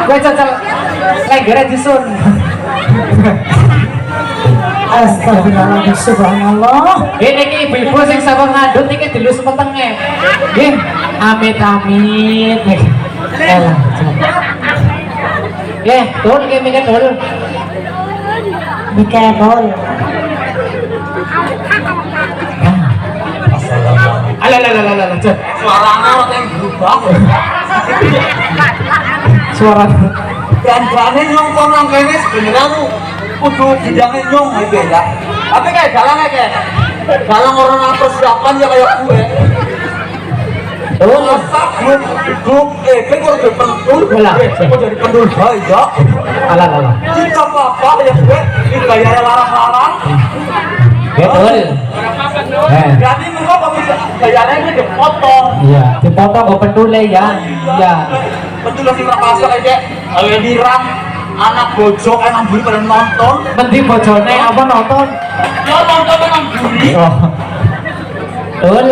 Gue cocok lenggere disun. Astagfirullahaladzim, subhanallah. Ini ki ibu-ibu sing sabar ngandut iki dilus petenge. Nggih, amit-amit. Elah. Nggih, dul ki mikir dul. Mikir dul. Alah, suaranya orang yang berubah. suara Dan nyong konang kene sebenarnya tuh kudu bidangnya nyong beda. Tapi kayak galangnya kayak galang orang persiapan ya kayak gue. Oh, grup kalau jadi pendul, kalau jadi pendul aja. alah. Kita apa ya gue, ini bayarnya larang-larang. Betul. Jadi enggak kok bisa bayarnya ini dipotong. Iya, dipotong kok pendule ya. Iya. Pendul lagi merasa kayak dirang anak bojok emang buri pada nonton. Mending bojone apa nonton? Ya nonton emang buri. Oh. Betul.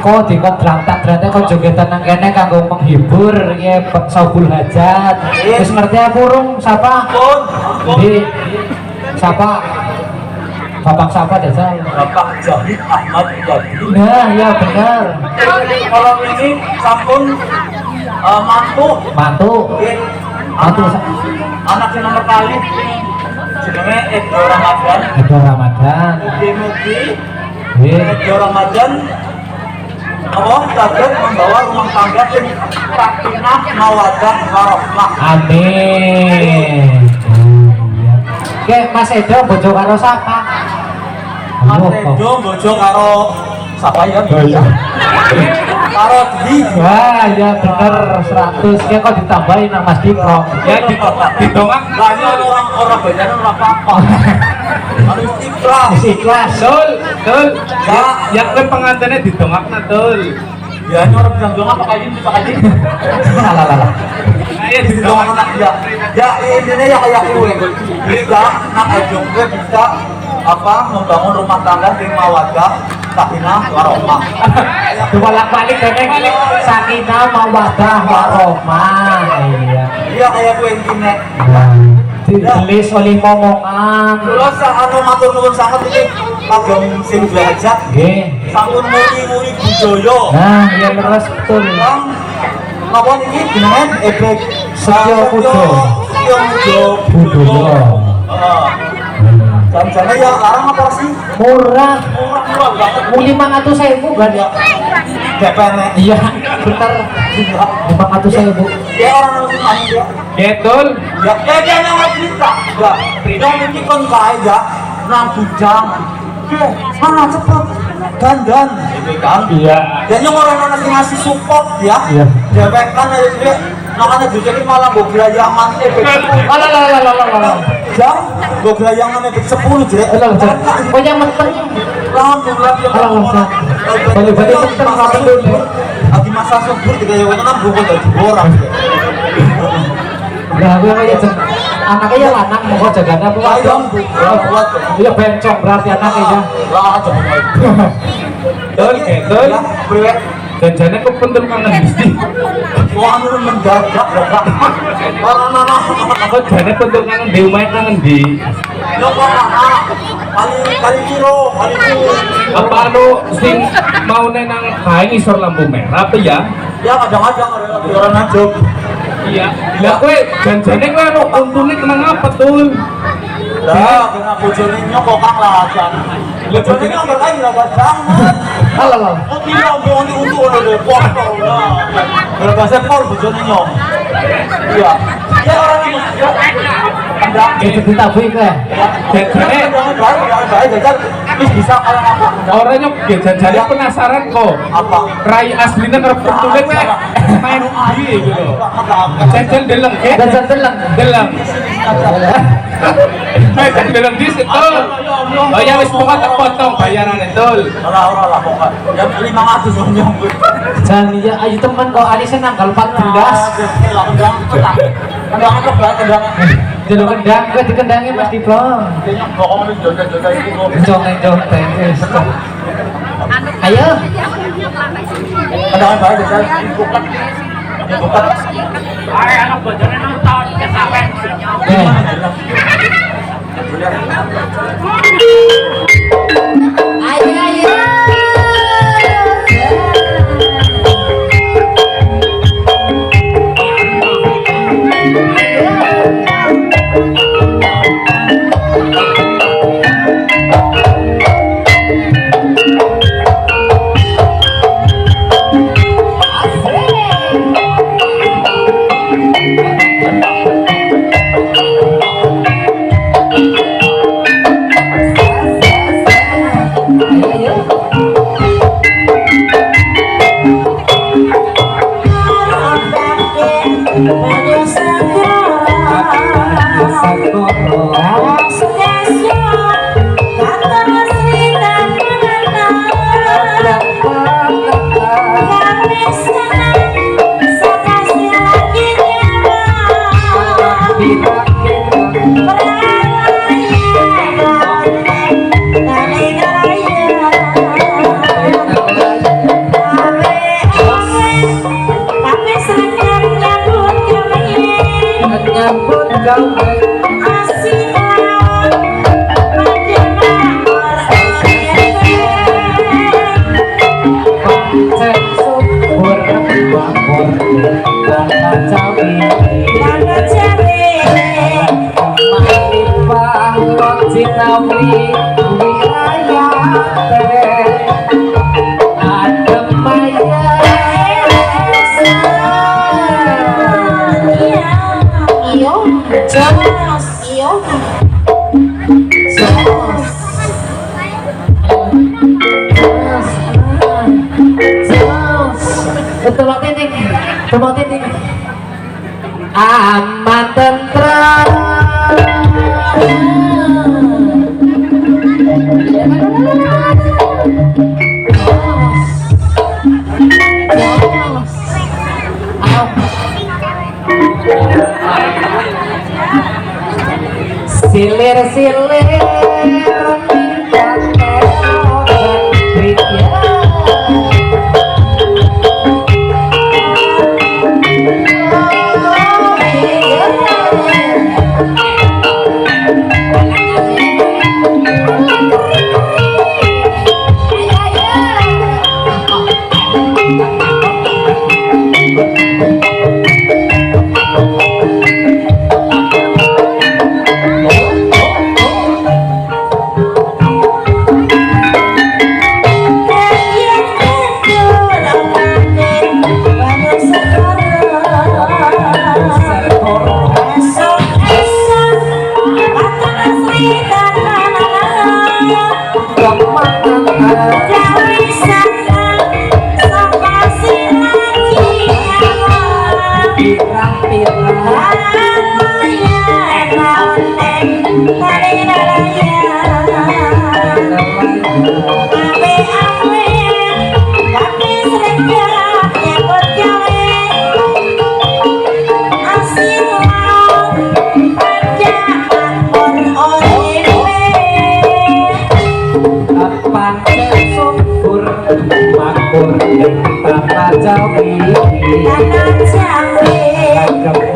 Kok dikontrak ternyata kok jogetan nang kene kanggo menghibur ya saubul hajat. Wis ngerti ya burung sapa? Di sapa? Bapak siapa dasar? Bapak Jahid Ahmad Jahid. Nah, ya benar. Kalau ini sampun mantu. Anak yang nomor kali jenenge Edo Ramadan. Edo Ramadan. Mugi Edo Ramadan Allah saged membawa rumah tangga sing sakinah mawaddah warahmah. Amin. Oke, Mas Edo bojo karo sapa? Mas Edo bojo karo sapa ya? Karo di. Wah, ya bener 100. Kayak kok ditambahin sama Mas Dikro. Ya ditongak. Lah ini orang bedanya ora apa-apa. Harus Ikhlas. Dul. Ya kowe pengantinnya didongakna, Dul. Ya ini orang bilang dongak pakai ini pakai ini. Alah. Ayo Didongak anak ya. Ya ini ya kayak kue. Bisa nak ejong gue bisa membangun rumah tangga di mawaddah sakinah warahmah. Bolak-balik dene sakinah mawaddah warahmah. Iya. Iya kayak kue ini. Ditulis oleh momongan. Terus matur nuwun sangat iki kagem sing belajar. Nggih. Sampun muri-muri budaya. Nah, iya leres betul. Bang, napa niki jenengan Ebek Setyo Pujo. Budoyo. Jam-jamnya ya larang apa sih? Murah. Murah banget. 500.000 kan ya? DPR. Iya, bentar. 500.000. Ya orang harus nanya ya. Betul. Ya dia nggak cerita. Ya, dong ini kon kae ya. Nang bujang. Mana cepet dandan gitu kan. Iya. Dan yang orang-orang yang ngasih support ya. Iya. DPR kan dia makanya jadi malah gue gerayangan Alah. jam gue gerayangan efek 10 jadi Oh yang menteng. alhamdulillah ya Balik-balik menteng apa dulu? lagi masa masa subur tiga yang kan buku dari orang. Nah, gue kayak anaknya ya lanang mau jaganya apa? Ayo, buat. Iya bencong berarti anaknya. Lah aja. Betul, betul. Ya, priwet. Jajannya kok penting kangen di. Wah, anu mendadak loh, Kak. Mana. Kok jane penting kangen di umah kangen di. Yo kok kali kilo. Apa anu sing mau nenang kae ngisor lampu merah apa ya? Ya kadang-kadang ada orang najib. Iya. Lah kowe janjane kowe anu untune kenang apa tuh? Lah, kena bojone nyokok Kang lah jan. Bojone nyokok kan ora banget. Halo. Oh kira mau untuk ada foto lah. Berapa pol bojone nyok. Iya. Ya orang ini ya. Kendang. Itu ditabui ke. Jajane Wis bisa kalau apa? orang nyok jajane penasaran kok. Apa? Rai aslinya ngarep untune kowe main di gitu. Jajan deleng ke? Jajan deleng. Deleng. Jajan deleng di situ. Oh ya wis pokok terpotong bayaran itu. Ora pokok. Ya 500 nyok. Jangan ya ayo teman kau hari senang kalau 14. Kendang apa berat kendang? Jadi kendang ke dikendangnya Mas Diplo. Kayaknya bohong nih jodoh-jodoh itu kok. Jonteng guys. Ayo. Kendang baik jadi bukan. Bukan. Ay, anak bojone nonton kesawen. Ayo. Tolong aman tentram. Silir-silir Tapi sering gerak yang Kanan jambe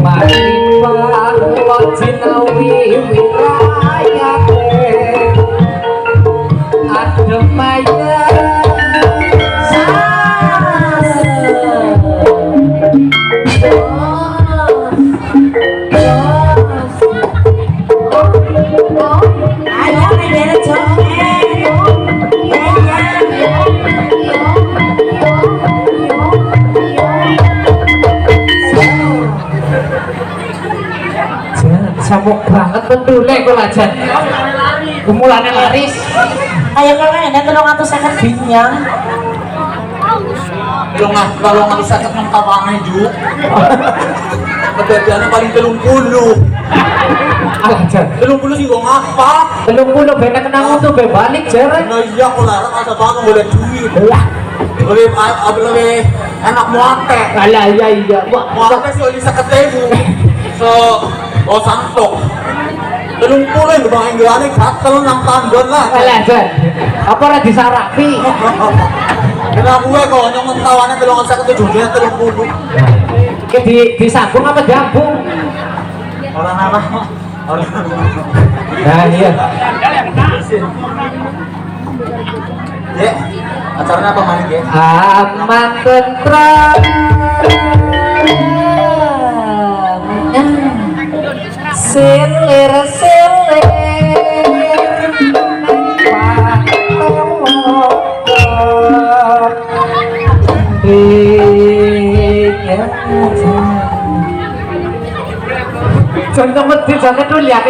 Kematian wajinawi wirayate Ademaya Ayo bendera Samuk banget pendulek kok lajan kumulane laris Ayo kalau ada 350 binyang. Kalau nggak bisa ketemu kawangan juga. Kejadiannya paling 30. alajan 30 sih gua ngapa? 30 bener kena ngutu be balik jere Nah iya aku larang ada banget boleh duit. lah Lebih enak muate. alah iya wah Muate sih bisa ketemu. Oh santok. 30 yang bang Inggris gatel nang tandon lah. alajan apa ora disarapi Kena gue kok nyong tawannya 350 30. disambung apa diambung Orang apa? Orang. nah iya Ya, acaranya apa maning ya? aman tentram silir contoh medit sana dulu ya